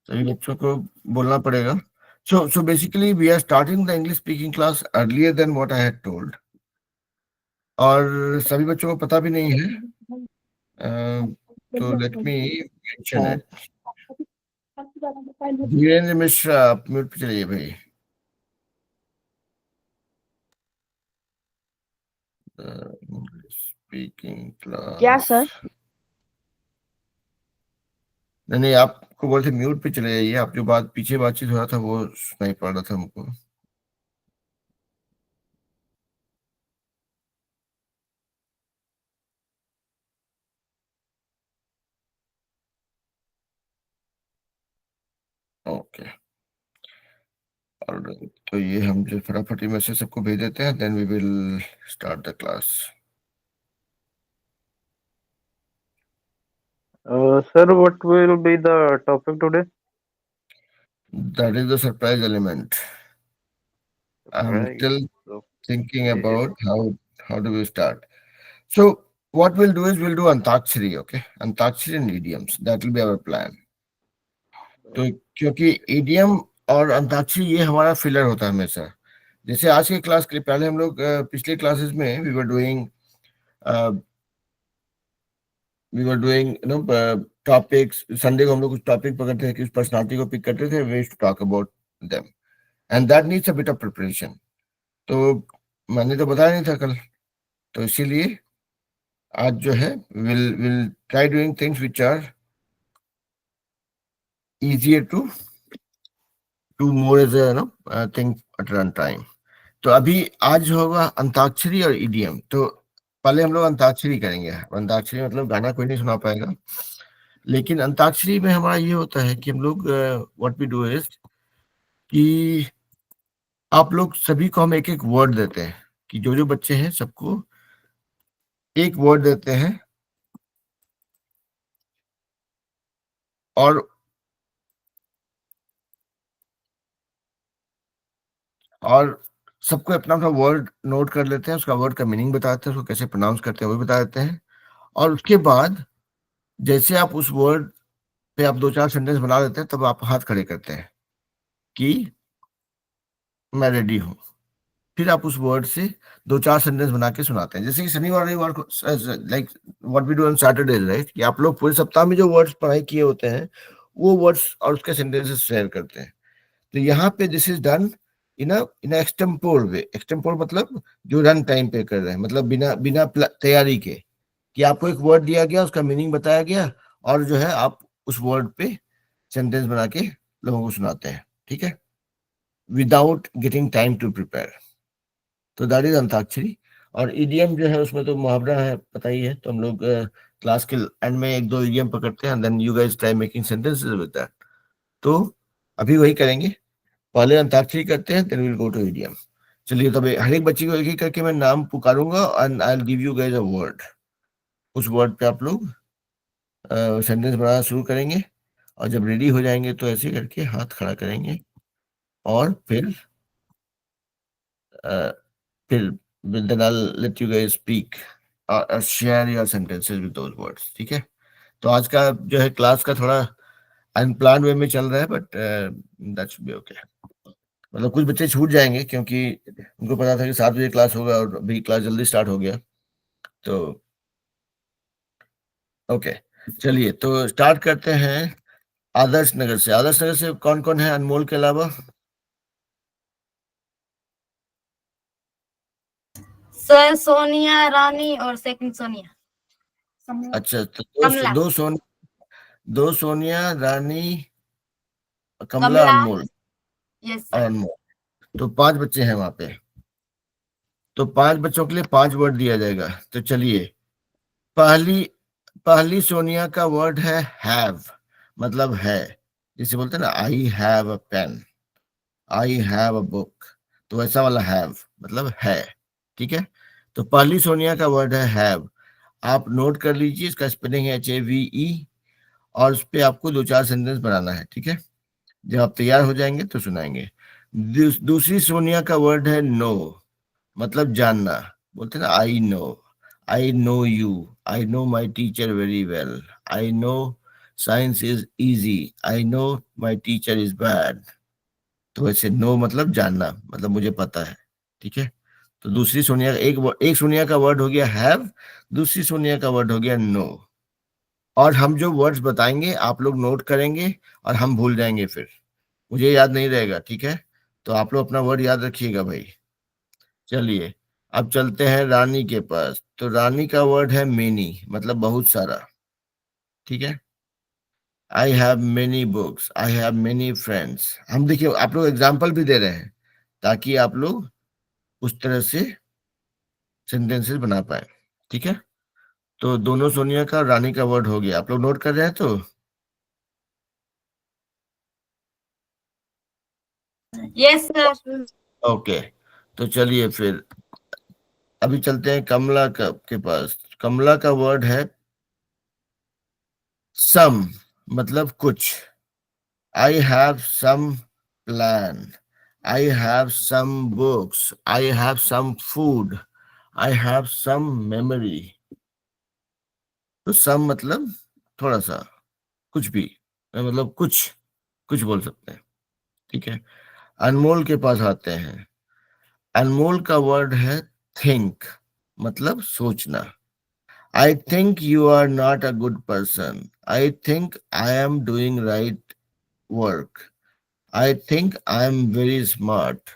सभी बच्चों को बोलना पड़ेगा। So basically we are starting the English speaking class earlier than what I had told, और सभी बच्चों को पता भी नहीं है। तो let me mention it. Dhirendra Mishra, आप म्यूट पे चलिए भाई। स्पीकिंग क्या क्लास। सर? नहीं नहीं, आपको बोलते म्यूट पे चले जाइए। आप जो बात पीछे बातचीत हो रहा था वो सुनाई पड़ रहा था हमको। Okay, alright. तो ये हम जो फटाफट मैसेज सबको भेज देते हैं, then we will start the class. Sir, what will be the topic today? That is the surprise element. I am Surprise. Still thinking Okay. about how do we start. So what we'll do is we'll do Antakshari, okay? Antakshari and idioms. That will be our plan. तो क्योंकि idiom और अंताक्षरी ये हमारा filler होता है हमेशा। जैसे आज के क्लास के लिए पहले हम लोग पिछले क्लासेस में we were doing topics. Sunday को हम लोग कुछ टॉपिक पकड़ते थे, किस पर्सनालिटी को पिक करते थे, we used to talk about them, and that needs a bit of preparation. तो मैंने तो बताया नहीं था कल, तो इसीलिए आज जो है will will try doing things which are easier to do more as a thing at run time. तो अभी आज होगा अंताक्षरी और ईडीएम। तो पहले हम लोग अंताक्षरी करेंगे। अंताक्षरी मतलब गाना कोई नहीं सुना पाएगा, लेकिन अंताक्षरी में हमारा ये होता है कि हम लोग व्हाट वी डू इज कि आप लोग सभी को हम एक एक वर्ड देते हैं, कि जो जो बच्चे हैं सबको एक वर्ड देते हैं, और सबको अपना अपना वर्ड नोट कर लेते हैं, उसका वर्ड का मीनिंग बताते हैं, उसको कैसे प्रोनाउंस करते हैं वो भी बता देते हैं। और उसके बाद जैसे आप उस वर्ड पे आप 2-4 सेंटेंस बना देते हैं, तब आप हाथ खड़े करते हैं कि मैं रेडी हूँ। फिर आप उस वर्ड से 2-4 सेंटेंस बना के सुनाते हैं। जैसे कि शनिवार रविवार को like what we do on Saturdays, right? कि आप लोग पूरे सप्ताह में जो वर्ड्स पढ़ाई किए होते हैं वो वर्ड्स और उसके सेंटेंसेस शेयर करते हैं। तो यहाँ पे this is done in extempore way. Extempore मतलब जो रन टाइम पे कर रहे हैं, मतलब बिना बिना तैयारी के, कि आपको एक वर्ड दिया गया, उसका मीनिंग बताया गया, और जो है आप उस वर्ड पे सेंटेंस बना के लोगों को सुनाते हैं, ठीक है, without getting time to prepare. तो दैट इज अंताक्षरी। और ईडीएम जो है उसमें तो मुहावरा है, पता ही है। तो हम लोग क्लास के एंड में एक दो ईडीएम पकड़ते हैं, then you guys try making sentences with that. तो अभी वही करेंगे, पहले अंताक्षरी करते हैं, then will go to EDM. चलिए, तब हर एक बच्चे को एक एक करके मैं नाम पुकारूंगा and I will give you guys a word. उस वर्ड पे आप लोग सेंटेंस बनाना शुरू करेंगे, और जब रेडी हो जाएंगे तो ऐसे करके हाथ खड़ा करेंगे, और uh, फिर then I'll let you guys speak or share your sentences with those words, ठीक है? तो आज का जो है क्लास का थोड़ा अनप्लान वे में चल रहा है, but that should be okay. मतलब कुछ बच्चे छूट जाएंगे क्योंकि उनको पता था कि 7 बजे क्लास होगा और अभी क्लास जल्दी स्टार्ट हो गया। तो ओके, चलिए तो स्टार्ट करते हैं आदर्श नगर से। आदर्श नगर से कौन कौन है अनमोल के अलावा? सर सोनिया, रानी और सेकंड सोनिया। अच्छा, तो कमला। दो सोनिया, रानी, कमला, कमला। अनमोल यस और सर। अनमोल। तो 5 बच्चे हैं वहां पे। तो 5 बच्चों के लिए 5 वर्ड दिया जाएगा। तो चलिए, पहली पहली सोनिया का वर्ड है हैव, मतलब है। जिसे बोलते हैं ना, I have a pen, I have a book, तो वैसा वाला हैव मतलब है, ठीक है। तो पहली सोनिया का वर्ड है हैव। आप नोट कर लीजिए, इसका स्पेलिंग है HAVE, और उस पे आपको 2-4 सेंटेंस बनाना है, ठीक है। जब आप तैयार हो जाएंगे तो सुनाएंगे। दूसरी सोनिया का वर्ड है नो, मतलब जानना। बोलते हैं ना, आई know you, I know my teacher very well, I know science is easy, I know my teacher is bad. तो वैसे नो मतलब जानना, मतलब मुझे पता है, ठीक है। तो दूसरी सोनिया, एक सोनिया का वर्ड हो गया हैव, दूसरी सोनिया का वर्ड हो गया नो। और हम जो वर्ड्स बताएंगे आप लोग नोट करेंगे और हम भूल जाएंगे, फिर मुझे याद नहीं रहेगा, ठीक है। तो आप लोग अपना वर्ड याद रखिएगा भाई। चलिए अब चलते हैं रानी के पास। तो रानी का वर्ड है मेनी, मतलब बहुत सारा, ठीक है। I have many books, I have many friends. हम देखिए आप लोग एग्जाम्पल भी दे रहे हैं ताकि आप लोग उस तरह से सेंटेंसेस बना पाए, ठीक है। तो दोनों सोनिया का और रानी का वर्ड हो गया, आप लोग नोट कर रहे हैं तो यस सर। ओके। तो चलिए फिर अभी चलते हैं कमला का के पास। कमला का वर्ड है सम, मतलब कुछ। I have some plan, I have some books, I have some food, I have some memory. तो सम मतलब थोड़ा सा, कुछ भी, मतलब कुछ कुछ बोल सकते हैं, ठीक है। अनमोल के पास आते हैं। अनमोल का वर्ड है थिंक, मतलब सोचना। I think you are not a good person, I think I am doing right work, I think I am very smart,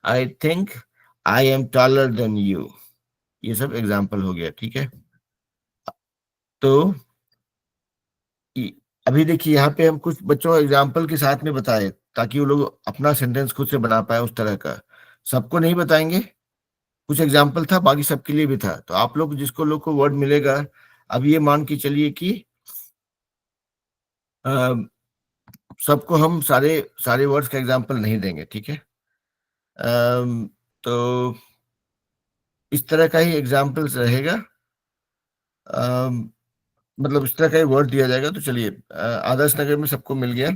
I think I am taller than you. ये सब एग्जाम्पल हो गया, ठीक है। तो इ- अभी देखिए यहाँ पे हम कुछ बच्चों एग्जाम्पल के साथ में बताए ताकि वो लोग अपना सेंटेंस खुद से बना पाए उस तरह का। सबको नहीं बताएंगे, कुछ एग्जाम्पल था, बाकी सबके लिए भी था। तो आप लोग जिसको लोग को वर्ड मिलेगा, अब ये मान के चलिए कि अ, सबको हम सारे सारे वर्ड्स का एग्जाम्पल नहीं देंगे, ठीक है। तो इस तरह का ही एग्जाम्पल्स रहेगा। मतलब इस तरह का ही वर्ड दिया जाएगा। तो चलिए आदर्श नगर में सबको मिल गया।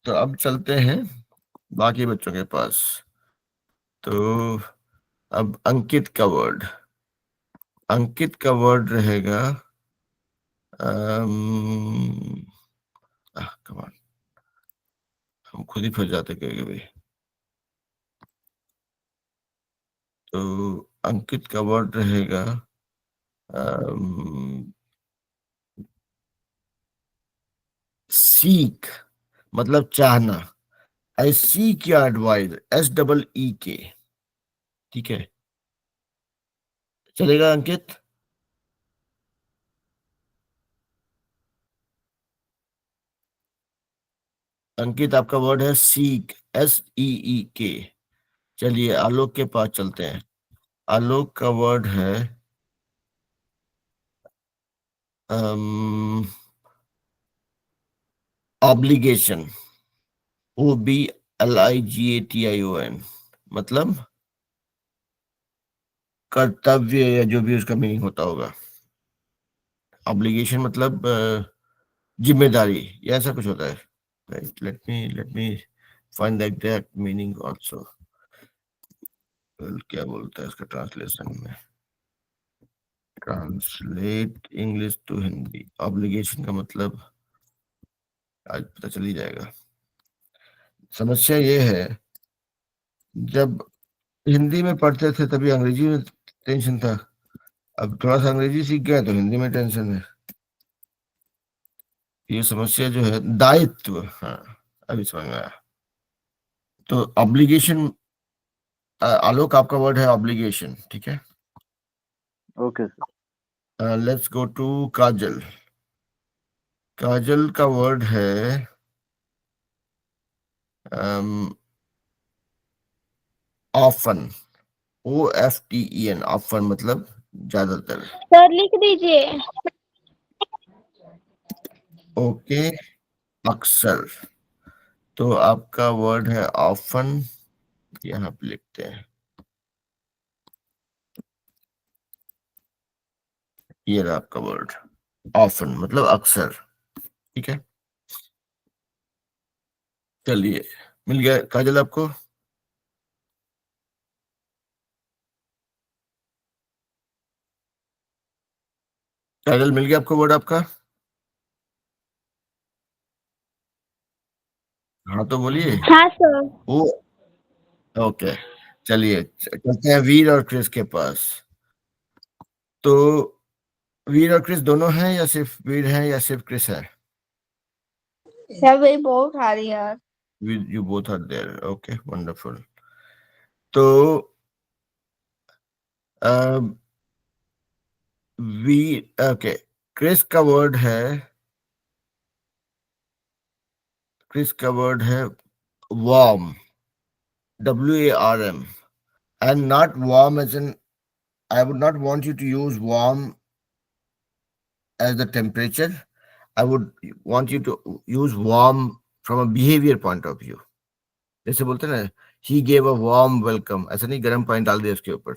तो अब चलते हैं बाकी बच्चों के पास। तो अब अंकित का वर्ड, अंकित का वर्ड रहेगा कमान, हम खुद ही फंस जाते कभी कभी। तो अंकित का वर्ड रहेगा सीक, मतलब चाहना। आई सीक योर एडवाइस, SEEK, ठीक है। चलेगा अंकित? अंकित आपका वर्ड है सीक, SEEK। चलिए आलोक के पास चलते हैं। आलोक का वर्ड है ऑब्लिगेशन, OBLIGATION, मतलब कर्तव्य, या जो भी उसका मीनिंग होता होगा। ऑब्लिगेशन मतलब जिम्मेदारी, या ऐसा कुछ होता है। Let me find the exact meaning also. क्या बोलता है इसका ट्रांसलेशन में, translate English to Hindi. Obligation का मतलब आज पता चल ही जाएगा। समस्या ये है, जब हिंदी में पढ़ते थे तभी अंग्रेजी में टेंशन था, अब थोड़ा सा अंग्रेजी सीख गया तो हिंदी में टेंशन है। ये समस्या जो है, दायित्व, हाँ अभी समझ में आया। तो ऑब्लिगेशन, आलोक आपका वर्ड है ऑब्लिगेशन, ठीक है। Okay, sir. Let's go to Kajal. Kajal का वर्ड है ऑफन, OFTEN, ऑफन मतलब ज्यादातर। सर लिख दीजिए। ओके, अक्सर। तो आपका वर्ड है ऑफन, यहाँ पे लिखते हैं, ये रहा आपका वर्ड ऑफन, मतलब अक्सर, ठीक है। चलिए मिल गया काजल आपको। काजल, मिल गया आपको वर्ड आपका? हाँ तो बोलिए। हाँ सर। वो ओके, चलिए चलते हैं वीर और क्रिस के पास। तो वीर और क्रिस दोनों हैं या सिर्फ वीर है या सिर्फ क्रिस है? सर वही बहुत हारी यार। You both are there. Okay, wonderful. तो वी ओके, क्रिस का वर्ड है, क्रिस का वर्ड है warm, warm, and not warm as in, I would not want you to use warm as the temperature. I would want you to use warm from a behavior point of view. जैसे बोलते हैं ना, he gave a warm welcome, ऐसा नहीं गर्म पानी डाल दिया उसके ऊपर।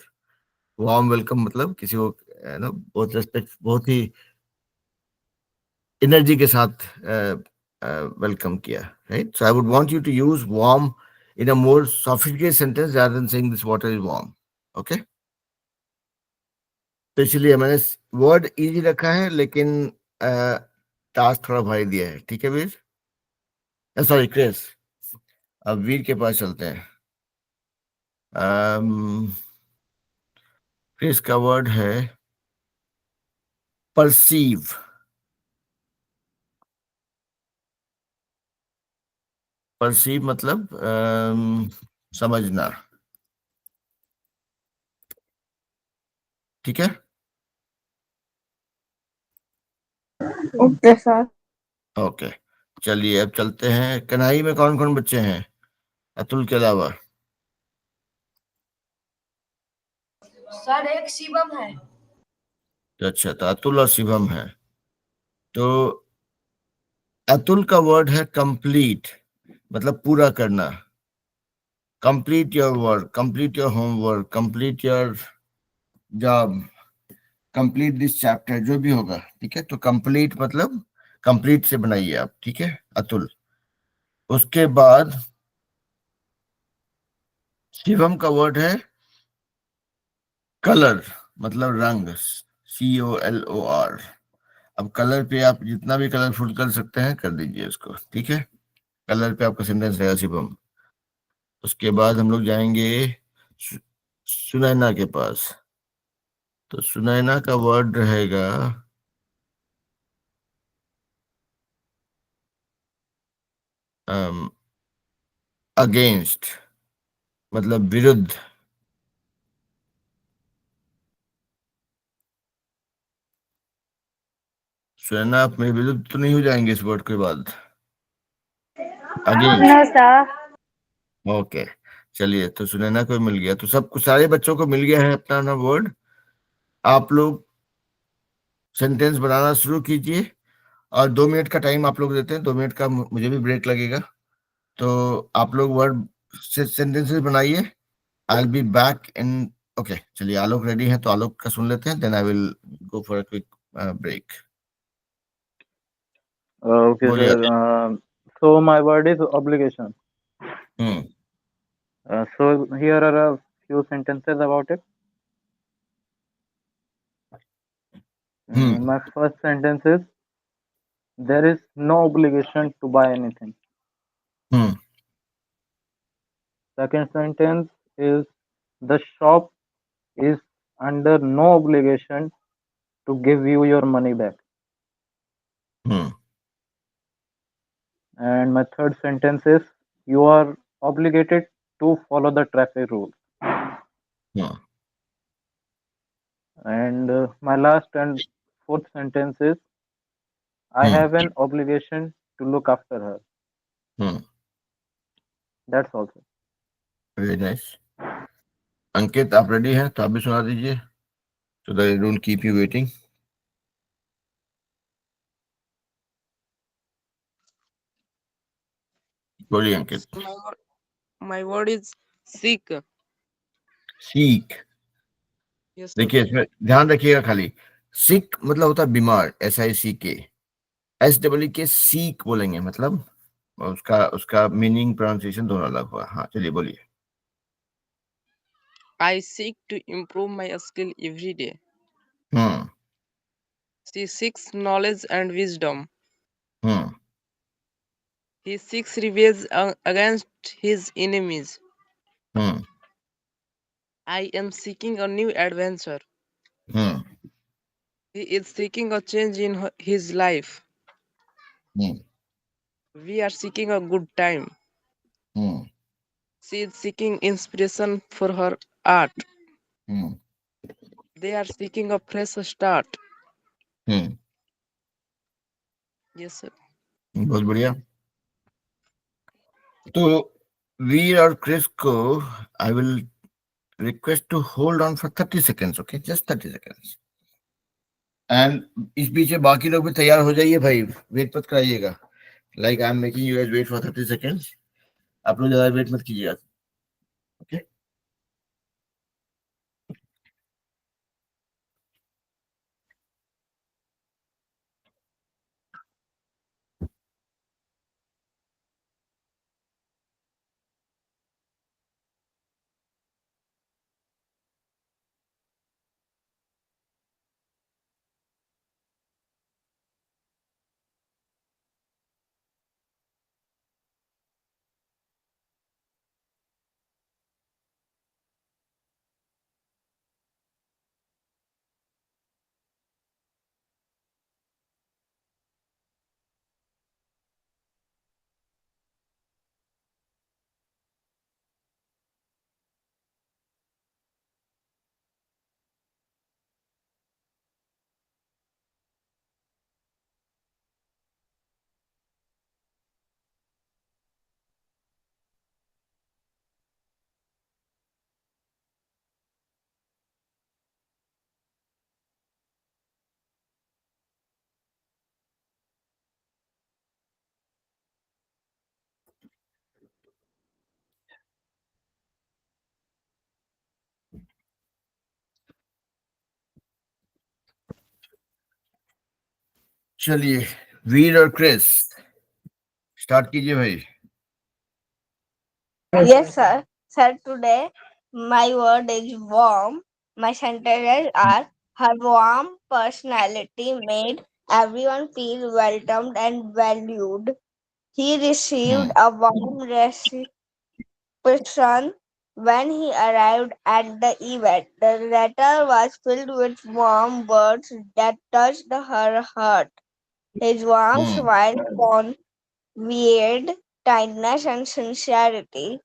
वार्म वेलकम मतलब किसी को ना बहुत रेस्पेक्ट, बहुत ही एनर्जी के साथ वेलकम किया, right? So I would want you to use warm in a more sophisticated sentence rather than saying this water is warm. Okay, तो इसलिए मैंने वर्ड इजी रखा है, लेकिन टास्क थोड़ा भारी दिया है। ठीक है वीर, सॉरी क्रिस। अब वीर के पास चलते हैं। क्रिस का वर्ड है परसीव। परसीव मतलब समझना। ठीक है, ओके सर। ओके। चलिए अब चलते हैं, कन्हई में कौन कौन बच्चे हैं अतुल के अलावा? सर एक शिवम है। तो अच्छा, तो अतुल और शिवम है। तो अतुल का वर्ड है कंप्लीट, मतलब पूरा करना। Complete your work, complete your homework, complete your job, complete this chapter, जो भी होगा। ठीक है, तो कंप्लीट मतलब कंप्लीट से बनाइए आप। ठीक है अतुल। उसके बाद शिवम का वर्ड है कलर, मतलब रंग, COLOR। अब कलर पे आप जितना भी कलरफुल कर सकते हैं कर दीजिए उसको। ठीक है, कलर पे आपका सेंटेंस रहेगा शिवम। उसके बाद हम लोग जाएंगे सु- सुनैना के पास। तो सुनैना का वर्ड रहेगा अगेंस्ट, मतलब विरुद्ध। सुनैना, आप मेरे विरुद्ध तो नहीं हो जाएंगे इस वर्ड के बाद? Against, no sir. ओके। चलिए, तो सुनैना को मिल गया, तो सबको, सारे बच्चों को मिल गया है अपना ना वर्ड। आप लोग सेंटेंस बनाना शुरू कीजिए, और 2 मिनट का टाइम आप लोग देते हैं, 2 मिनट का मुझे भी ब्रेक लगेगा। तो आप लोग वर्ड सेंटेंसेस बनाइए। I will be back in, okay. चलिए, आलोक रेडी है तो आलोक का सुन लेते हैं, then I will go for a quick break. Okay, बोलिए sir. Alok. So my word is obligation. Hmm So here are a few sentences about it. Hmm My first sentence is, there is no obligation to buy anything. Hmm Second sentence is, the shop is under no obligation to give you your money back. Hmm And my third sentence is, you are obligated to follow the traffic rules. Hmm And my last and fourth sentence is, I have an obligation to look after her. Hmm That's all, sir. Very nice. Ankit, आप ready हैं तो आप भी सुना दीजिए, so that I don't keep you waiting. बोलिए Ankit. My word is seek. सीख, Yes, sir. देखिए इसमें ध्यान रखिएगा खाली। सिक मतलब होता है बीमार, SICK। SEEK सीक बोलेंगे, मतलब उसका उसका मीनिंग प्रोनाउंसिएशन दोनों अलग हुआ। हाँ चलिए बोलिए। I seek to improve my skill every day. Hmm She seeks knowledge and wisdom. Hmm He seeks revenge against his enemies. Hmm I am seeking a new adventure. Hmm He is seeking a change in his life. Hmm We are seeking a good time. Hmm She is seeking inspiration for her art. Hmm They are seeking a fresh start. Hmm Yes, sir. बहुत बढ़िया। तो वीर और Chris को I will request to hold on for 30 seconds, okay, just 30 seconds. And इस बीच में बाकी लोग भी तैयार हो जाइए भाई, वेट मत कराइएगा। Like I am making you guys wait for 30 seconds, आप लोग ज्यादा वेट मत कीजिएगा, ओके। चलिए वीर और क्रिस स्टार्ट कीजिए भाई। Yes, sir. Sir, today my word is warm. My sentences are: her warm personality made everyone feel welcomed and valued. He received a warm reception when he arrived at the event. The letter was filled with warm words that touched her heart. His warm smile conveyed kindness and sincerity.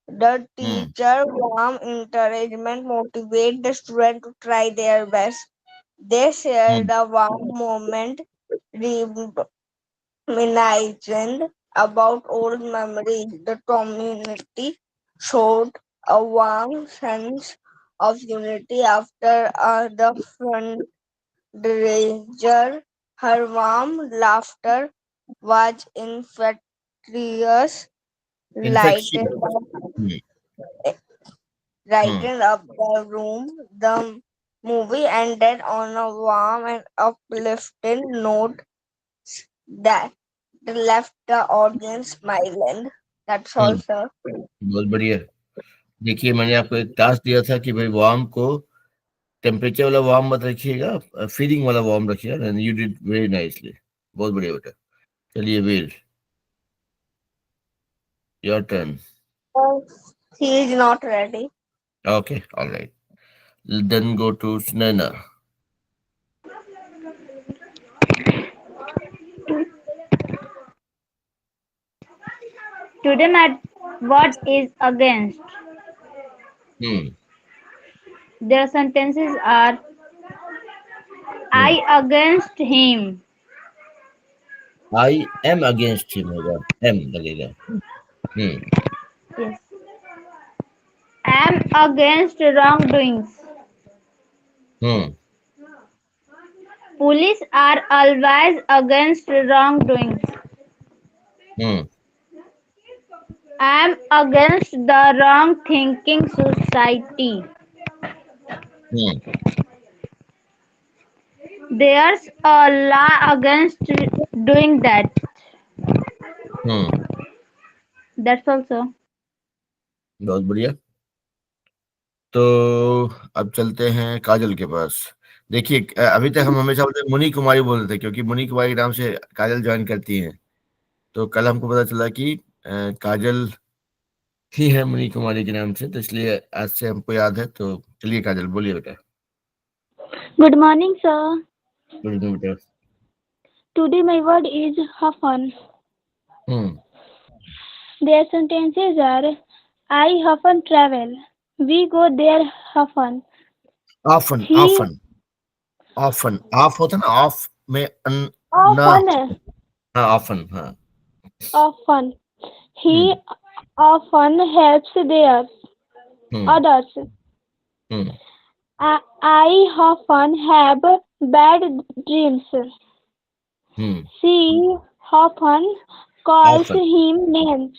The teacher warm encouragement motivate the student to try their best. They shared a warm moment, reminiscing about old memories. The community showed a warm sense of unity after the fundraiser. Her warm laughter was infectious, infectious. lighting brightened up the room. The movie ended on a warm and uplifting note that left the audience smiling. That's all, sir. बहुत बढ़िया। देखिए मैंने आपको एक task दिया था कि भाई वार्म को टेम्परेचर वाला वार्म मत रखिएगा, फीलिंग वाला वार्म रखिएगा, and you did very nicely. बहुत बढ़िया बेटा। चलिए Veer, your turn. Oh, he is not ready. Okay, alright, then go to Snaina. Today my word is against. Hmm Their sentences are hmm I against him. I am against him होगा, am लगेगा। Hmm Yes. Am against wrongdoings. Hmm Police are always against wrongdoings. Hmm Am against the wrong thinking society. Hmm There's a law against doing that. Hmm That's also. बहुत बढ़िया। तो अब चलते हैं काजल के पास। देखिए अभी तक हम हमेशा बोलते मुनी कुमारी बोलते थे, क्योंकि मुनी कुमारी के नाम से काजल ज्वाइन करती हैं। तो कल हमको पता चला कि काजल ही है मुनी कुमारी के नाम से, तो इसलिए आज से हमको याद है। तो चलिए काजल बोलिए बेटा। Good morning, sir. बोलिए बेटा। Today my word is often. Hmm Their sentences are I often travel. We go there often. Often He often often, of होता है ना, ऑफ में ना। often हाँ ऑफन, हाँ। often he hmm often helps their hmm others. Hmm I often have bad dreams. Hmm She often calls often, him names.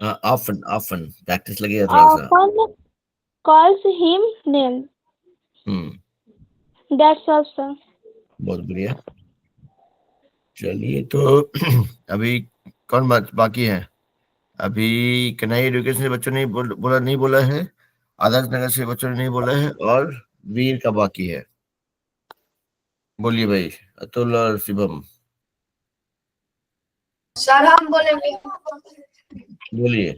हाँ often often, practice लगेगा थोड़ा सा। Often calls him names. Hmm That's all, sir. बहुत बढ़िया। चलिए तो अभी कौन बाकी है? अभी कन्हैया एजुकेशन से बच्चों ने नहीं बोला है, आदर्श नगर से बच्चों ने नहीं बोला है, और वीर का बाकी है। बोलिए भाई, अतुल और शिवम, सर हम बोलेंगे। बोलिए।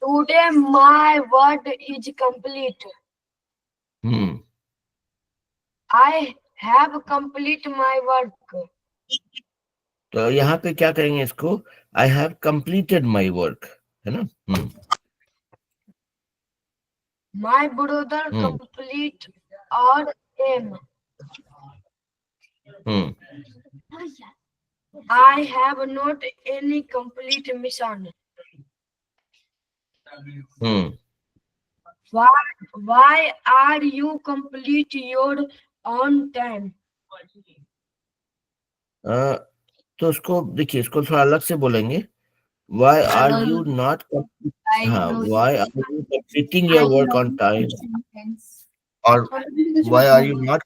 Today my word is complete. Hmm I have complete my work. तो यहाँ पे क्या करेंगे इसको? I have completed my work, है ना। My brother hmm complete our aim. Hmm I have not any complete mission. Hmm Why are you complete your on time? तो उसको देखिए, इसको थोड़ा अलग से बोलेंगे। वाई आर यू नॉट, हाँ, why are you completing your work on time, और वाई आर यू नॉट।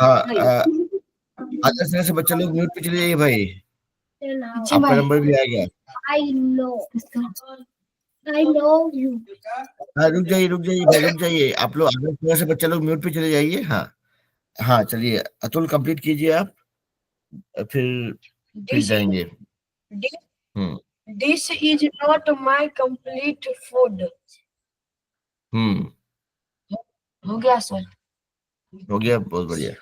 हाँ आदर्श नगर से बच्चे लोग म्यूट पे चले जाइए भाई, आपका नंबर भी आ गया। I know you. हाँ रुक जाइए भाई, रुक जाइए आप लोग, आदर्श नगर से बच्चे लोग म्यूट पे चले जाइए। हाँ हाँ चलिए, अतुल कंप्लीट कीजिए आप, फिर This जाएंगे। this hmm this is not my complete food. हम्म हो गया सर? हो गया, बहुत बढ़िया।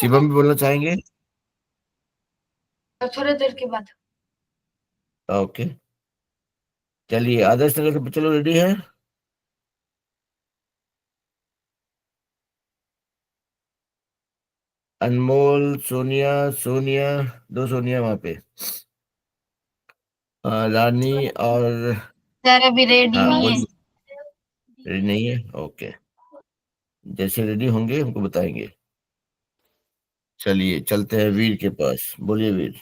शिवम भी बोलना चाहेंगे? थोड़ी देर के बाद। ओके, चलिए आदर्श नगर के बच्चे लोग रेडी है? अनमोल, सोनिया, सोनिया, दो सोनिया वहां पे, रानी और, सर अभी रेडी हाँ नहीं है। बोलिए। रेडी नहीं है, ओके, जैसे रेडी होंगे हमको बताएंगे। चलिए चलते हैं वीर के पास, बोलिए वीर।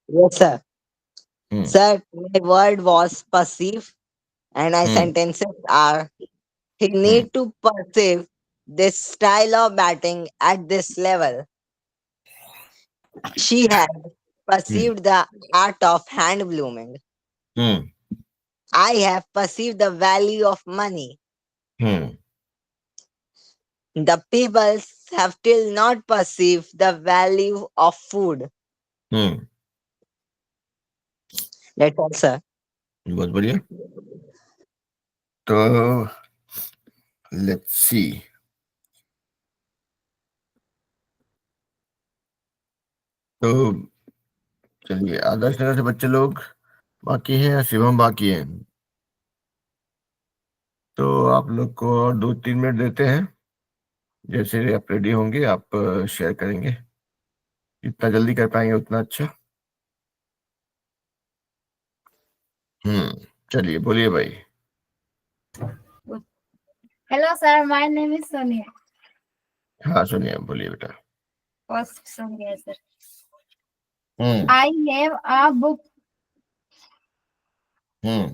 Yes, sir. Hmm Sir, my word was perceive, and my hmm sentences are he hmm need to perceive this style of batting at this level. She had hmm perceived the art of hand blooming. Hmm I have perceived the value of money. Hmm The people have still not perceived the value of food. Hmm That's all, sir. बहुत बढ़िया। तो let's see, तो चलिए आदर्श नगर से बच्चे लोग बाकी हैं या शिवम बाकी है? तो आप लोग को 2-3 मिनट देते हैं, जैसे आप रेडी होंगे आप शेयर करेंगे, जितना जल्दी कर पाएंगे उतना अच्छा। चलिए बोलिए भाई। Hello sir, my name is Sonia. हाँ सुनिए, बोलिए बेटा। First Sonia sir. Hmm I have a book. Hmm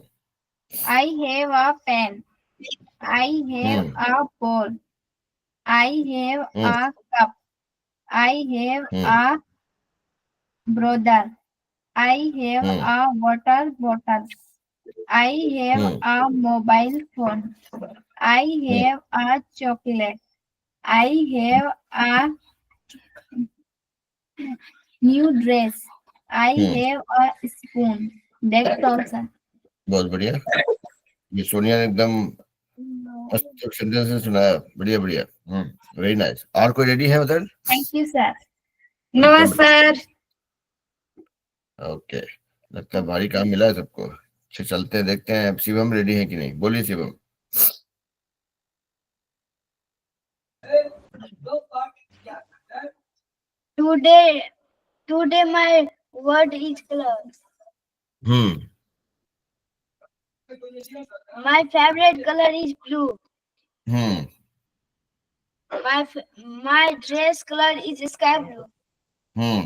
I have a pen. I have hmm a ball. I have hmm a cup. I have hmm a brother. I have hmm a water bottle. I have hmm a mobile phone. I have a chocolate. I have a new dress. I have a spoon. That's all, sir. बहुत बढ़िया। ये सोनिया ने एकदम मस्त sentence से सुनाया, बढ़िया बढ़िया। Very nice. और कोई रेडी है उधर? Thank you, sir. No, एकदम sir. ओके, लगता है भारी काम मिला है सबको। अच्छा, चलते हैं, देखते हैं अब शिवम रेडी है कि नहीं। बोलिए Shivam. Today my word is color. Hmm My favorite color is blue. Hmm My dress color is sky blue. Hmm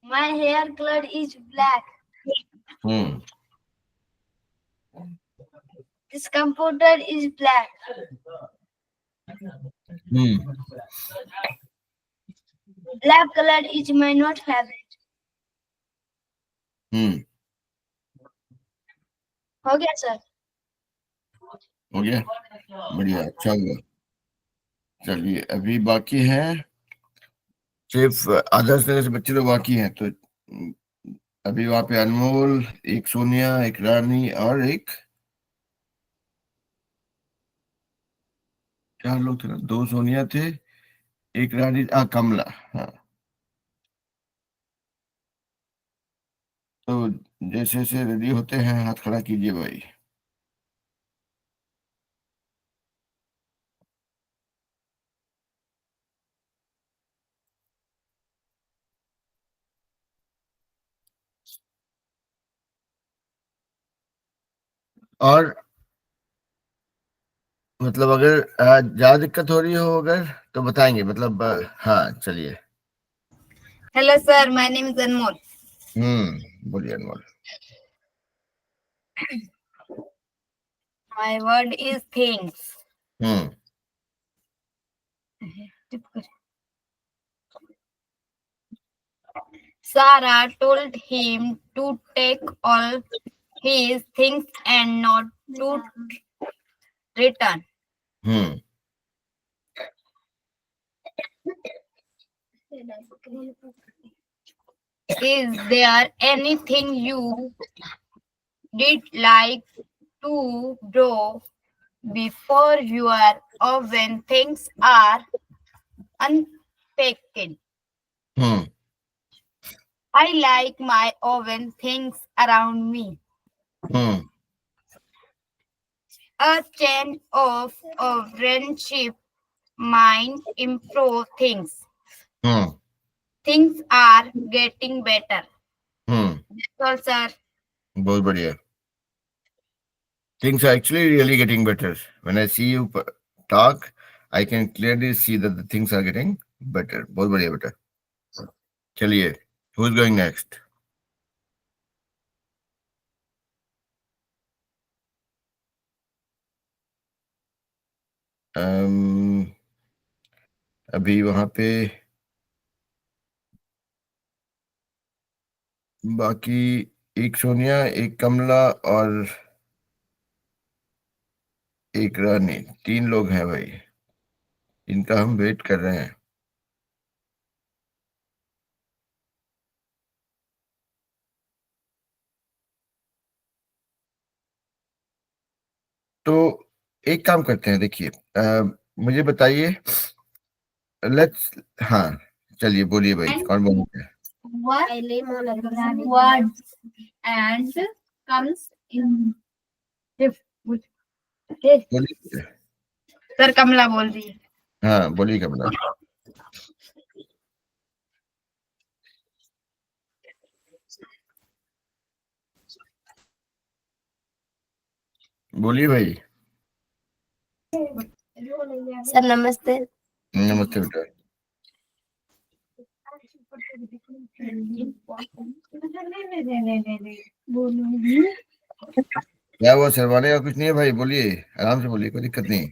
My hair color is black. Hmm This computer is black. Hmm Black color is my not favorite. हम्म हो गया sir? हो गया, बढ़िया, अच्छा हुआ। चलिए, अभी बाकी है सिर्फ आदर्श नगर से बच्चे लोग बाकी हैं, तो अभी वहां पे अनमोल, एक सोनिया, एक रानी और एक, चार लोग थे ना, दो सोनिया थे, एक रानी, कमला। हाँ, तो जैसे जैसे रेडी होते हैं हाथ खड़ा कीजिए भाई। और मतलब अगर ज्यादा दिक्कत हो रही हो अगर, तो बताएंगे, मतलब हाँ चलिए। Hello sir, my name is Anmol. बोलिए अनमोल। My word is things. Hmm Sarah told him to take all his things and not to return. Hmm Is there anything you did like to do before your oven things are unpacked? Hmm I like my oven things around me. Hmm A chain of friendship mind improve things. Hmm Things are getting better. Hmm That's all, sir. बहुत बढ़िया। Things are actually really getting better. When I see you talk, I can clearly see that the things are getting better. बहुत बढ़िया बेटा। चलिए, who's going next? अभी वहां पे बाकी एक सोनिया, एक कमला और एक रानी, तीन लोग हैं भाई, इनका हम वेट कर रहे हैं। तो एक काम करते हैं, देखिए, मुझे बताइए, लेट्स, हाँ चलिए बोलिए भाई, कौन बोलते हैं? Words and comes in बोलिए। सर कमला बोल रही है। हाँ बोलिए कमला। बोलिए भाई। सर नमस्ते। नमस्ते बेटा। क्या वो शर्माने का कुछ नहीं है भाई, बोलिए, आराम से बोलिए, कोई दिक्कत नहीं।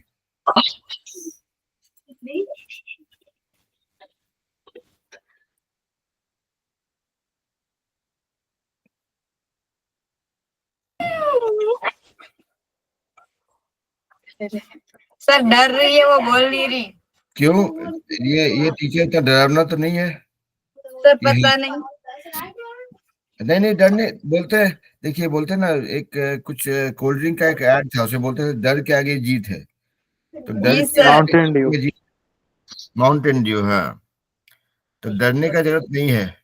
सर डर रही है, वो बोल नहीं रही। क्यों? ये टीचर इतना डरावना तो नहीं है। सर पता नहीं। नहीं नहीं, डरने बोलते हैं। देखिए बोलते हैं ना, एक कुछ कोल्ड ड्रिंक का एक ऐड था, उसमें बोलते हैं डर के आगे जीत है। तो डर जी के सर। Mountain Dew. आगे जीत, माउंटेन ड्यू। हाँ, तो डरने का जरूरत नहीं है।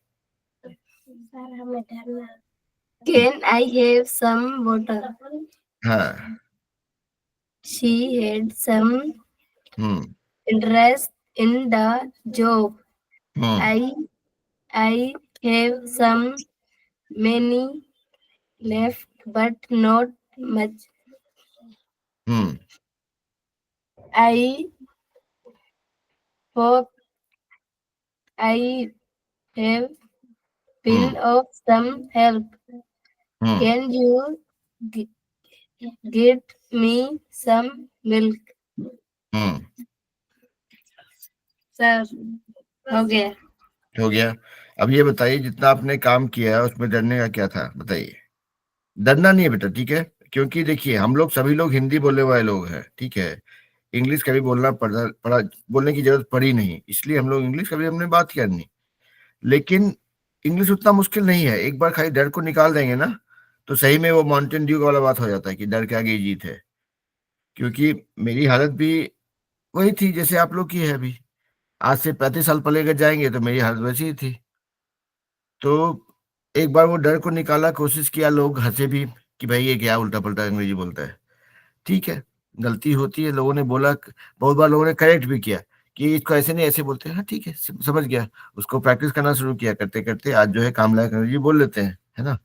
Can I have some water? हाँ। She had some hmm. interest in the job. Hmm. I have some money left, but not much. Hmm. I hope I have been hmm. of some help. Hmm. Can you g- get me some milk? Hmm. Sir हो गया। हो गया। अब ये बताइए, जितना आपने काम किया है उसमें डरने का क्या था, बताइए। डरना नहीं है बेटा, ठीक है? क्योंकि देखिए, हम लोग सभी लोग हिंदी बोलने वाले लोग हैं, ठीक है? इंग्लिश कभी बोलना पड़ा बोलने की जरूरत पड़ी नहीं, इसलिए हम लोग इंग्लिश कभी हमने बात करनी। लेकिन इंग्लिश उतना मुश्किल नहीं है, एक बार खाली डर को निकाल देंगे ना, तो सही में वो माउंटेन ड्यू वाला बात हो जाता है कि डर के आगे जीत है। क्योंकि मेरी हालत भी वही थी जैसे आप लोग की है अभी। आज से 35 साल पहले अगर जाएंगे तो मेरी हालत वैसी ही थी। तो एक बार वो डर को निकाला, कोशिश किया, लोग हंसे भी कि भाई ये क्या उल्टा पल्टा अंग्रेजी बोलता है। ठीक है, गलती होती है, लोगों ने बोला, बहुत बार लोगों ने करेक्ट भी किया कि इसको ऐसे नहीं ऐसे बोलते हैं। हाँ ठीक है, समझ गया। उसको प्रैक्टिस करना शुरू किया, करते करते आज जो है काम लायक अंग्रेजी बोल लेते हैं, है ना?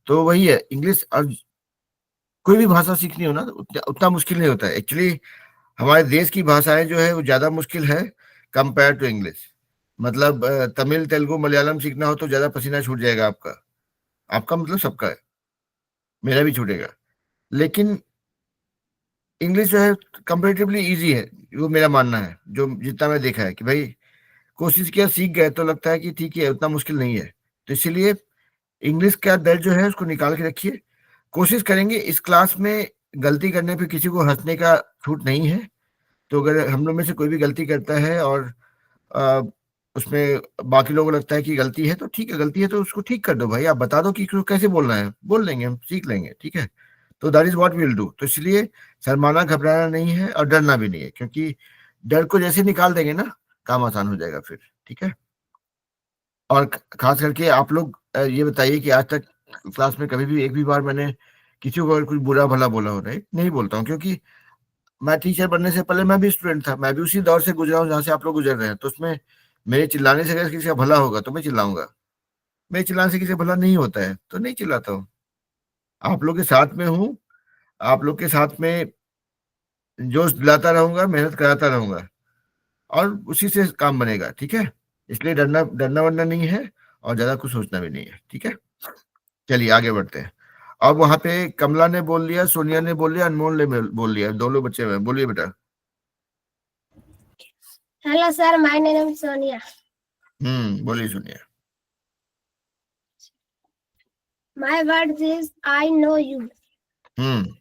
तो वही है, इंग्लिश और कोई भी भाषा सीखनी हो ना तो उतना मुश्किल नहीं होता है एक्चुअली। हमारे देश की भाषाएं जो है वो ज्यादा मुश्किल है कंपेयर टू इंग्लिश। मतलब तमिल तेलुगु मलयालम सीखना हो तो ज्यादा पसीना छूट जाएगा आपका। आपका मतलब सबका है, मेरा भी छूटेगा। लेकिन इंग्लिश जो है कंपेरेटिवली इजी है, वो मेरा मानना है। जो जितना मैं देखा है कि भाई कोशिश किया, सीख गए तो लगता है कि ठीक है, उतना मुश्किल नहीं है। तो इसीलिए इंग्लिश का दर जो है उसको निकाल के रखिए। कोशिश करेंगे इस क्लास में गलती करने पे किसी को हंसने का छूट नहीं है। तो अगर हम लोग में से कोई भी गलती करता है और अ, उसमें बाकी लोगों को लगता है कि गलती है, तो ठीक है, गलती है तो उसको ठीक कर दो भाई। आप बता दो कि इसको कैसे बोलना है, बोल लेंगे, हम सीख लेंगे, ठीक है? तो that is what we will do. तो इसलिए शर्माना घबराना नहीं है और डरना भी नहीं है, क्योंकि डर को जैसे निकाल देंगे ना, काम आसान हो जाएगा फिर, ठीक है? और खास करके आप लोग ये बताइए कि आज तक क्लास में कभी भी एक भी बार मैंने किसी को अगर कुछ बुरा भला बोला हो? नहीं, नहीं बोलता हूँ, क्योंकि मैं टीचर बनने से पहले मैं भी स्टूडेंट था, मैं भी उसी दौर से गुजरा हूँ जहाँ से आप लोग गुजर रहे हैं। तो उसमें मेरे चिल्लाने से अगर किसी का भला होगा तो मैं चिल्लाऊंगा, मेरे चिल्लाने से किसी का भला नहीं होता है तो नहीं चिल्लाता हूँ। आप लोग के साथ में हूँ, आप लोग के साथ में जोश दिलाता रहूंगा, मेहनत कराता रहूंगा, और उसी से काम बनेगा, ठीक है? इसलिए डरना डरना वरना नहीं है, और ज्यादा कुछ सोचना भी नहीं है, ठीक है? चलिए आगे बढ़ते हैं। अब वहां पे कमला ने बोल लिया, सोनिया ने बोल लिया, अनमोल ने बोल लिया, दो लोग बच्चे हैं, बोलिए बेटा। Hello sir, my name is Sonia. बोलिए Sonia. My word is I know you. Hmm.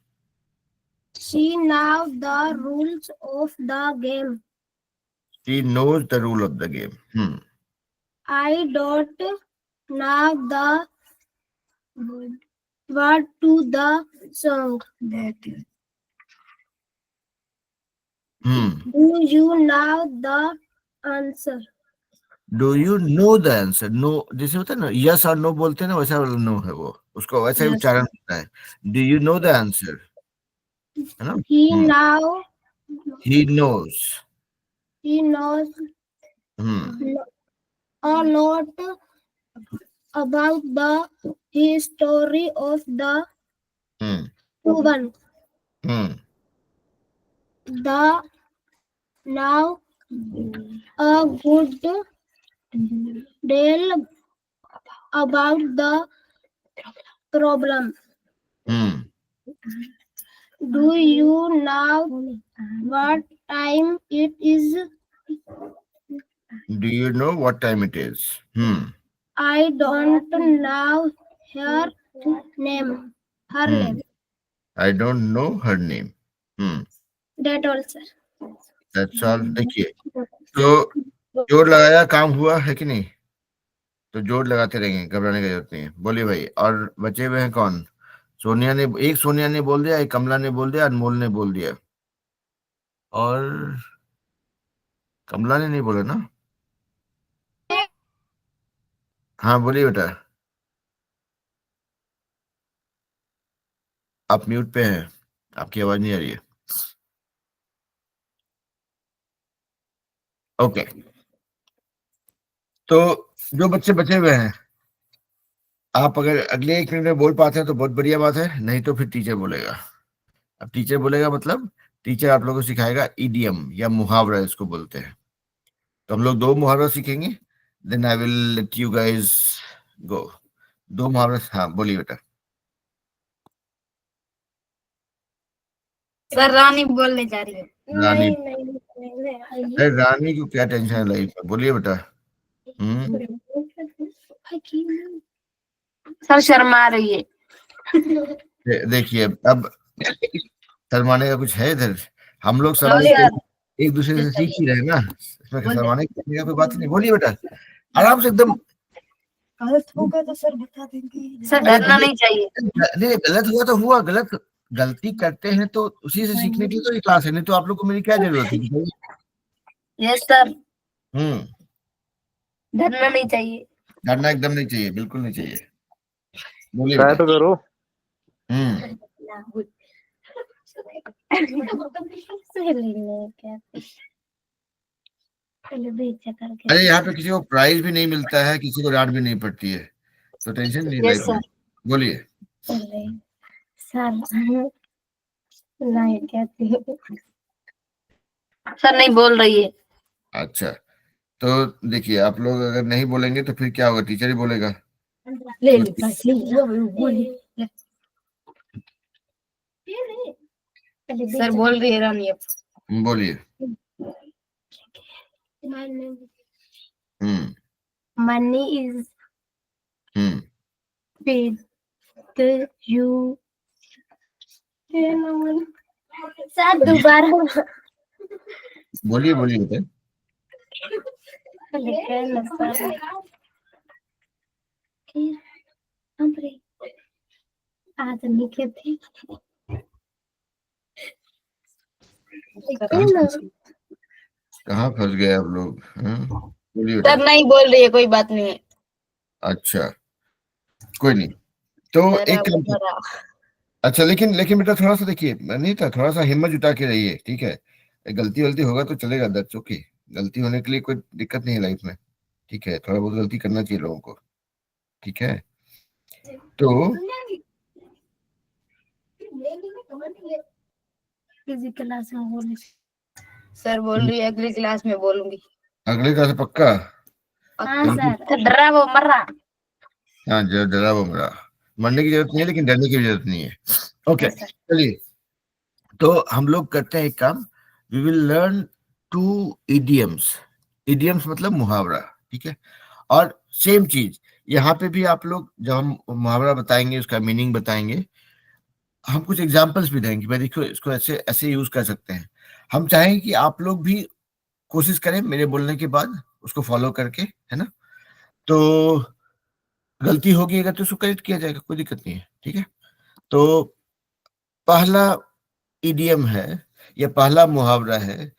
She now the rules of the game. She knows the rule of the game. I don't know the word to the song. Hmm. Do you know the answer? Do you know the answer? No, जैसे होता है ना, yes और no बोलते हैं ना, वैसा वाला नो है वो, उसको वैसा ही Yes. उच्चारण होता है। Do you know the answer? है ना? He now He knows. he knows Hmm. a lot about the history of the Hmm. one. Hmm. The now a good deal about the problem. Hmm. Do you know what time it is? Do you know what time it is? I don't know her name. Her Hmm. name. I don't know her name. Hmm. That all, sir. That's all. देखिए, तो जोड़ लगाया, काम हुआ है कि नहीं? तो जोड़ लगाते रहेंगे, घबराने की जरूरत नहीं है। बोलिए भाई, और बचे हुए हैं कौन? सोनिया ने, एक सोनिया ने बोल दिया, एक कमला ने बोल दिया, अनमोल ने बोल दिया, और कमला ने नहीं बोला ना? हाँ बोलिए बेटा, आप म्यूट पे हैं, आपकी आवाज नहीं आ रही है। ओके, तो जो बच्चे बचे हुए हैं, आप अगर अगले 1 मिनट में बोल पाते हैं तो बहुत बढ़िया बात है, नहीं तो फिर टीचर बोलेगा। अब टीचर बोलेगा मतलब टीचर आप लोगों को सिखाएगा इडियम या मुहावरा इसको बोलते हैं। तो हम लोग 2 मुहावरा सीखेंगे, then I will let you guys go. 2 मुहावरा, हाँ बोलिए बेटा। सर रानी बोलने जा रही है। रानी, नहीं। अरे रानी को क्या टेंशन है लाइफ में, बोलिए बेटा। सर शर्मा रही है। देखिए, अब शर्माने का कुछ है इधर? हम लोग सब लो लोग यार। एक दूसरे से सीख ही रहे हैं ना, इसमें शर्माने की कोई बात ही नहीं। बोलिए बेटा, आराम से एकदम। गलत होगा तो सर बता देंगे। सर अरे डरना नहीं चाहिए। नहीं, गलत हुआ तो हुआ, गलत गलती करते हैं तो उसी से सीखने के लिए तो ये क्लास है, नहीं तो आप लोग को मेरी क्या जरूरत है बताइए? Yes sir. हम्म, डरना नहीं चाहिए। डरना एकदम नहीं चाहिए, बिल्कुल नहीं चाहिए। बोलिए ट्राई बेटा। तो करो। हम्म, अरे यहाँ पे किसी को प्राइज भी नहीं मिलता है, किसी को डांट भी नहीं पड़ती है, तो टेंशन नहीं यस लाइफ में। सर। बोलिए। सर नहीं कहती सर, नहीं बोल रही है। अच्छा, तो देखिए, आप लोग अगर नहीं बोलेंगे तो फिर क्या होगा, टीचर ही बोलेगा। ले ले सोचिए। बस ले। सर बोल रही है रानी अब। बोलिए। हम्म Money is hmm with you. Sir दोबारा बोलिए, बोलिए बेटा। लेकिन सर हमरे आदमी के थे। कहाँ फंस गए आप लोग? बोलिए बेटा। सर नहीं बोल रही है, कोई बात नहीं है। अच्छा, कोई नहीं, तो एक काम कर। अच्छा, लेकिन लेकिन बेटा थोड़ा सा देखिए, नहीं था, थोड़ा सा हिम्मत जुटा के रहिए, ठीक है? गलती वलती होगा तो चलेगा, दैट्स ओके। गलती होने के लिए कोई दिक्कत नहीं है लाइफ में, ठीक है? थोड़ा बहुत गलती करना चाहिए लोगों को, ठीक है? तो किसी क्लास में बोल सर बोल रही है अगली क्लास में बोलूंगी। अगले का पक्का? हाँ सर, डरा वो मर रहा। हाँ, डरा वो मेरा, मरने की जरूरत नहीं है, लेकिन डरने की भी जरूरत नहीं है। ओके, चलिए, तो हम लोग करते हैं एक काम, we will learn 2 idioms. Idioms मतलब मुहावरा, ठीक है? और सेम चीज यहाँ पे भी, आप लोग जब हम मुहावरा बताएंगे, उसका मीनिंग बताएंगे, हम कुछ एग्जांपल्स भी देंगे, भाई देखो इसको ऐसे ऐसे यूज कर सकते हैं। हम चाहेंगे कि आप लोग भी कोशिश करें मेरे बोलने के बाद उसको फॉलो करके, है ना? तो गलती होगी अगर तो उसको करेक्ट किया जाएगा, कोई दिक्कत नहीं है, ठीक है? तो पहला इडियम है, या पहला मुहावरा है,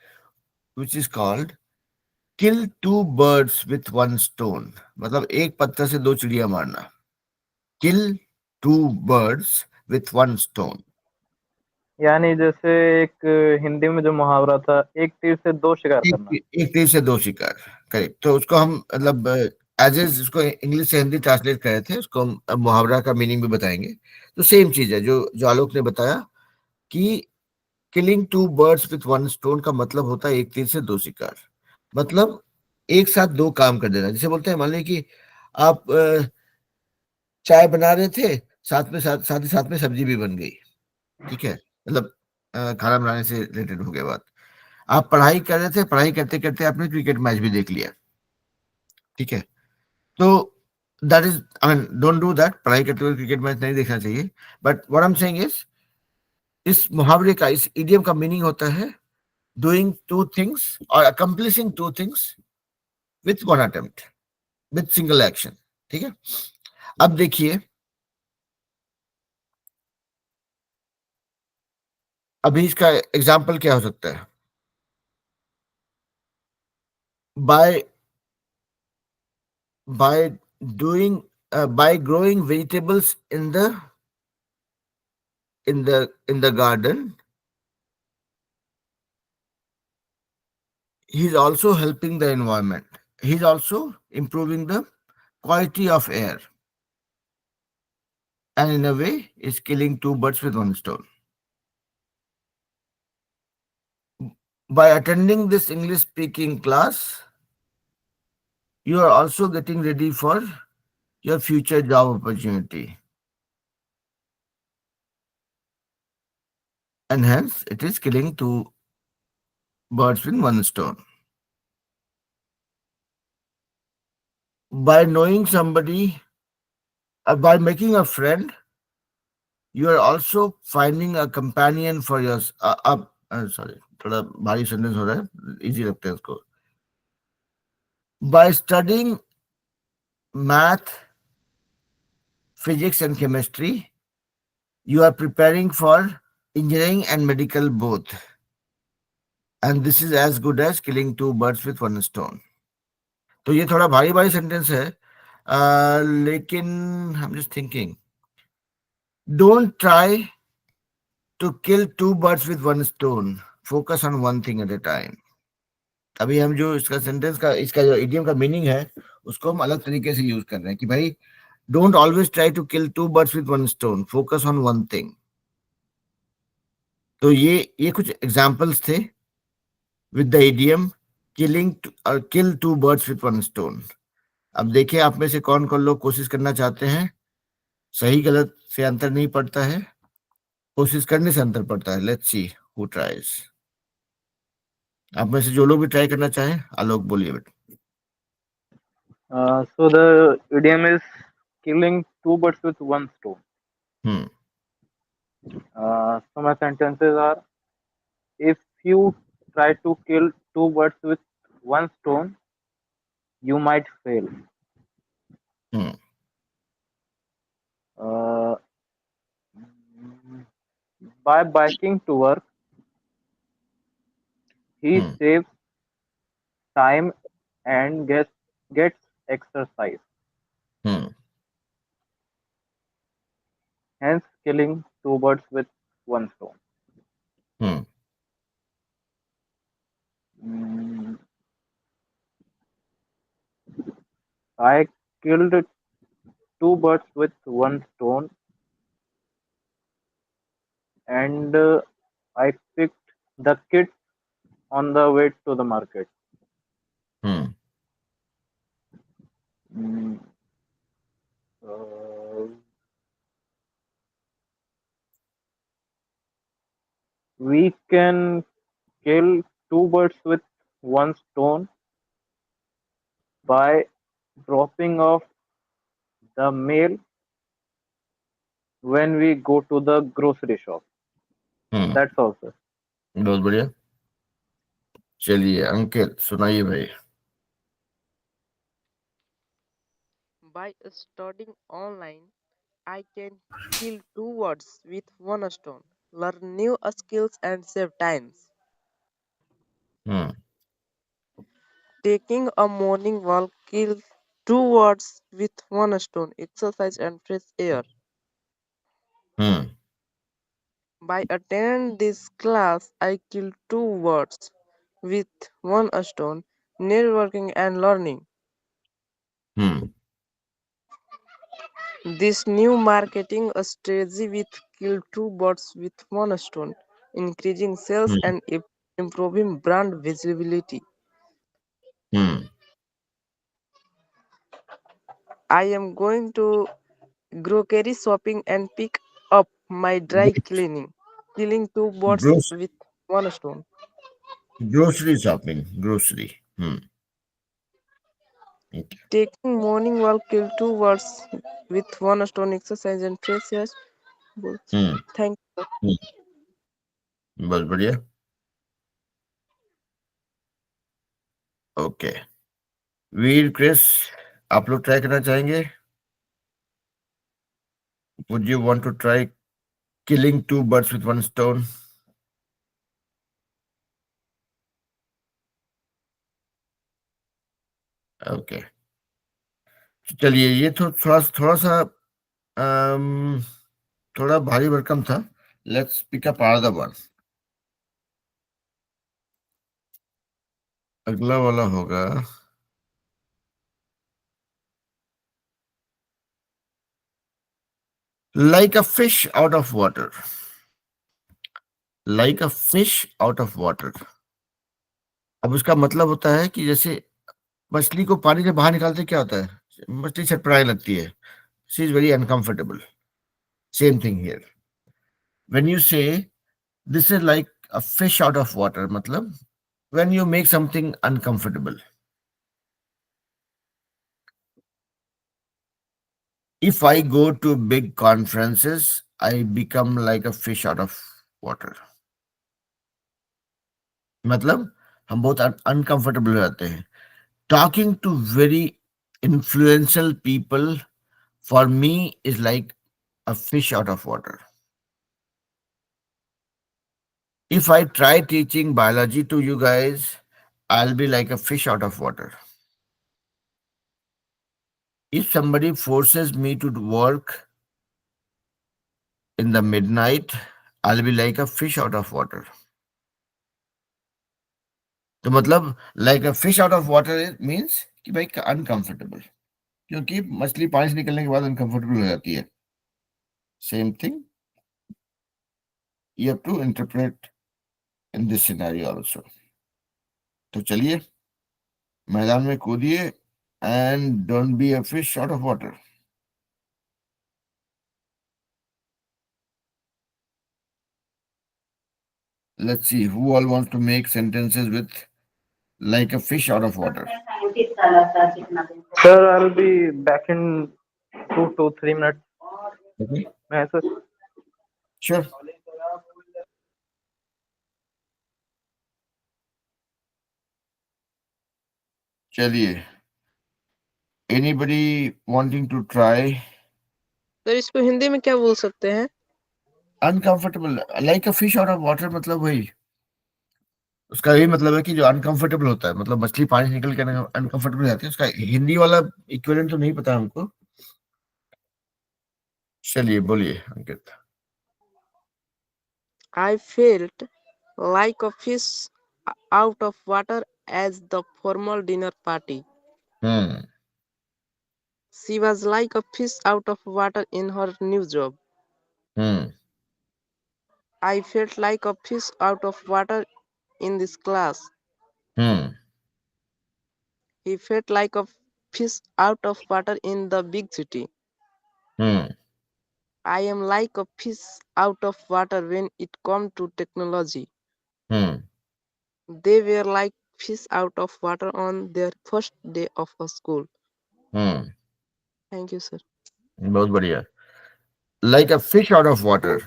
which is called kill 2 birds with 1 stone, मतलब एक पत्थर से 2 चिड़िया मारना। किल 2 birds with 1 stone। यानी जैसे एक हिंदी में जो मुहावरा था, एक तीर से दो शिकार करना। एक तीर से 2 शिकार, करेक्ट। तो उसको हम मतलब एज इज उसको इंग्लिश से हिंदी ट्रांसलेट करे थे, उसको हम मुहावरा का मीनिंग भी बताएंगे। तो सेम चीज है जो जो आलोक ने बताया, कि किलिंग 2 birds with 1 stone का मतलब होता है एक तीर से 2 शिकार। मतलब एक साथ 2 काम कर देना, जैसे बोलते हैं, मान लीजिए कि आप चाय बना रहे थे, साथ में साथ ही साथ में सब्जी भी बन गई, ठीक है? मतलब खाना बनाने से रिलेटेड हो गया बात। आप पढ़ाई कर रहे थे, पढ़ाई करते करते आपने क्रिकेट मैच भी देख लिया, ठीक है? तो that is, I mean, don't do that. पढ़ाई करते हुए क्रिकेट मैच नहीं देखना चाहिए, but what I am saying is इस मुहावरे का, इस इडियम का मीनिंग होता है डूइंग टू थिंग्स और accomplishing two things with one attempt, with single action. ठीक है, अब देखिए, अभी इसका एग्जाम्पल क्या हो सकता है? By by doing by growing vegetables in the garden, he's also helping the environment. He's also improving the quality of air, and in a way is killing two birds with one stone. By attending this English speaking class, you are also getting ready for your future job opportunity, and hence it is killing two birds with one stone. By knowing somebody, by making a friend, you are also finding a companion for your sorry, थोड़ा भारी sentence हो रहा है, easy रखते हैं इसको. By studying math, physics and chemistry, you are preparing for engineering and medical both, and this is as good as killing two birds with one stone. तो ये थोड़ा भारी भारी सेंटेंस है, लेकिन I am just thinking, don't try to kill two birds with one stone. Focus on one thing at a time. अभी हम जो इसका सेंटेंस का, इसका जो इडियम का मीनिंग है, उसको हम अलग तरीके से यूज कर रहे हैं कि भाई, don't always try to kill two birds with one stone, focus on one thing. तो ये कुछ एग्जांपल्स थे with the idiom killing kill two birds with one stone. अब देखिए, आप में से कौन कौन लोग कोशिश करना चाहते हैं. सही गलत से अंतर नहीं पड़ता है, कोशिश करने से अंतर पड़ता है. Let's see who tries. आप में से जो लोग भी ट्राई करना चाहें, आलोक बोलिए बेटा. So the idiom is killing two birds with one stone. Hmm. So my sentences are: if you try to kill two birds with one stone, you might fail. Hmm. Uh, by biking to work, he Hmm. saves time and gets exercise, Hmm. hence killing two birds with one stone. Hmm. Mm, I killed two birds with one stone, and I picked the kids on the way to the market. Hmm. Mm, uh, we can kill two birds with one stone by dropping off the mail when we go to the grocery shop. Hmm. That's all, sir. बहुत बढ़िया. चलिए अंकित, सुनाइए भाई. By studying online, I can kill two birds with one stone, learn new skills and save times. Hmm. Taking a morning walk kills two birds with one stone, exercise and fresh air. Hmm. By attending this class, I kill two birds with one stone, networking and learning. Hmm. This new marketing strategy will kill two birds with one stone, increasing sales Hmm. and improving brand visibility. Hmm. I am going to grocery shopping and pick up my dry cleaning, killing two birds Gross, with one stone. grocery shopping, grocery. Hmm. Okay. Taking morning walk kill two birds with one stone, exercise and fresh air. Both. Hmm. Thank you. Hmm. बहुत बढ़िया। Okay, वीर, Chris, आप लोग try करना चाहेंगे? Would you want to try killing two birds with one stone? Okay, चलिए, ये तो थोड़ा सा अम, थोड़ा भारी भरकम था। Let's pick up another one. अगला वाला होगा like a fish out of water. Like a fish out of water, अब उसका मतलब होता है कि जैसे मछली को पानी से बाहर निकालते क्या होता है? मछली छटपटाने लगती है, she is very uncomfortable. Same thing here, when you say this is like a fish out of water, मतलब when you make something uncomfortable. If I go to big conferences, I become like a fish out of water. मतलब हम बहुत uncomfortable हो जाते हैं। Talking to very influential people for me is like a fish out of water. If I try teaching biology to you guys, I'll be like a fish out of water. If somebody forces me to work in the midnight, I'll be like a fish out of water. तो मतलब like a fish out of water means कि भाई uncomfortable, क्योंकि मछली पानी से निकलने के बाद अनकंफर्टेबल हो जाती है। Same thing you have to interpret in this scenario also. तो चलिए, मैदान में कूदिए and don't be a fish out of water. Let's see who all wants to make sentences with like a fish out of water. Sir, I'll be back in 2 to 3 minutes. Okay, मैं sir sure. चलिए, anybody wanting to try? तो इसको हिंदी में क्या बोल सकते हैं? Uncomfortable, like a fish out of water, मतलब वही, उसका यही मतलब है कि जो अनकंफर्टेबल होता है, मतलब मछली पानी से निकल के अनकंफर्टेबल हो जाती है। उसका हिंदी वाला इक्विवेलेंट तो नहीं पता हमको। चलिए बोलिए अंकित। I felt like a fish out of water as the formal dinner party. Hmm She was like a fish out of water in her new job. Hmm I felt like a fish out of water in this class. Hmm He felt like a fish out of water in the big city. Hmm I am like a fish out of water when it comes to technology. Hmm They were like fish out of water on their first day of a school. Hmm Thank you, sir. बहुत बढ़िया। Like a fish out of water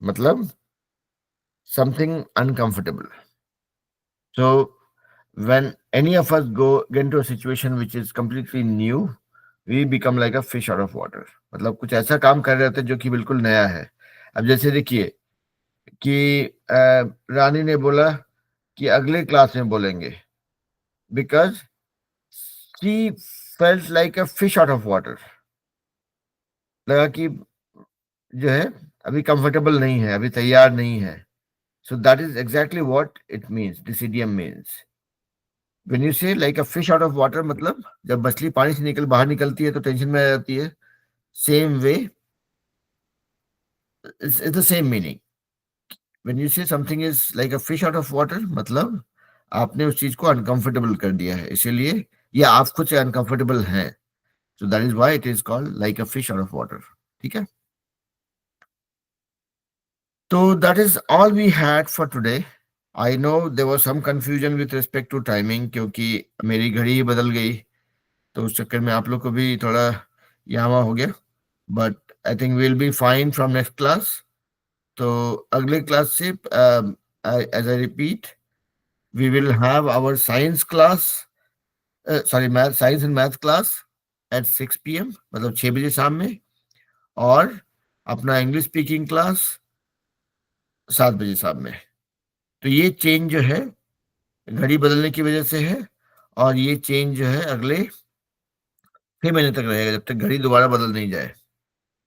मतलब something uncomfortable. So when any of us get into a situation which is completely new, we become like a fish out of water। मतलब कुछ ऐसा काम कर रहे होते हैं जो कि बिल्कुल नया है। अब जैसे देखिए कि रानी ने बोला कि अगले क्लास में बोलेंगे, because she felt like a fish out of water. लगा कि जो है अभी कंफर्टेबल नहीं है, अभी तैयार नहीं है। So that is exactly what it means, this idiom means when you say like a fish out of water, मतलब जब मछली पानी से बाहर निकलती है तो टेंशन में आ जाती है। Same way it's the same meaning. When you से something is like a fish out of water, मतलब आपने उस चीज को अनकंफर्टेबल कर दिया है, इसीलिए या आप खुद से अनकंफर्टेबल हैं। So that is why it is called like a fish out of water. ठीक है, तो that is all we had for today. I know there was some confusion with respect to timing, क्योंकि मेरी घड़ी ही बदल गई, तो उस चक्कर में आप लोग को भी थोड़ा यहाँ वहाँ हो गया। But I think we will be fine from next class. तो अगले क्लास से as I repeat, we will have our science class, sorry math, science and math class at 6 PM, मतलब 6 बजे शाम में, और अपना इंग्लिश स्पीकिंग क्लास 7 बजे शाम में। तो ये चेंज जो है घड़ी बदलने की वजह से है, और ये चेंज जो है अगले 6 महीने तक रहेगा, जब तक घड़ी दोबारा बदल नहीं जाए।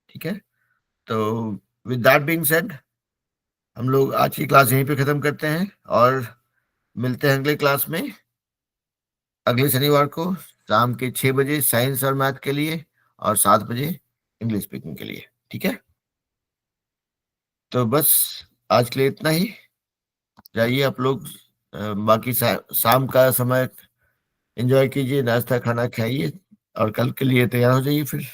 ठीक है, तो विद दैट बीइंग सेड, हम लोग आज की क्लास यहीं पे खत्म करते हैं, और मिलते हैं अगले क्लास में अगले शनिवार को शाम के 6 बजे साइंस और मैथ के लिए, और 7 बजे इंग्लिश स्पीकिंग के लिए। ठीक है, तो बस आज के लिए इतना ही। जाइए आप लोग, बाकी शाम का समय एंजॉय कीजिए, नाश्ता खाना खाइए, और कल के लिए तैयार हो जाइए फिर।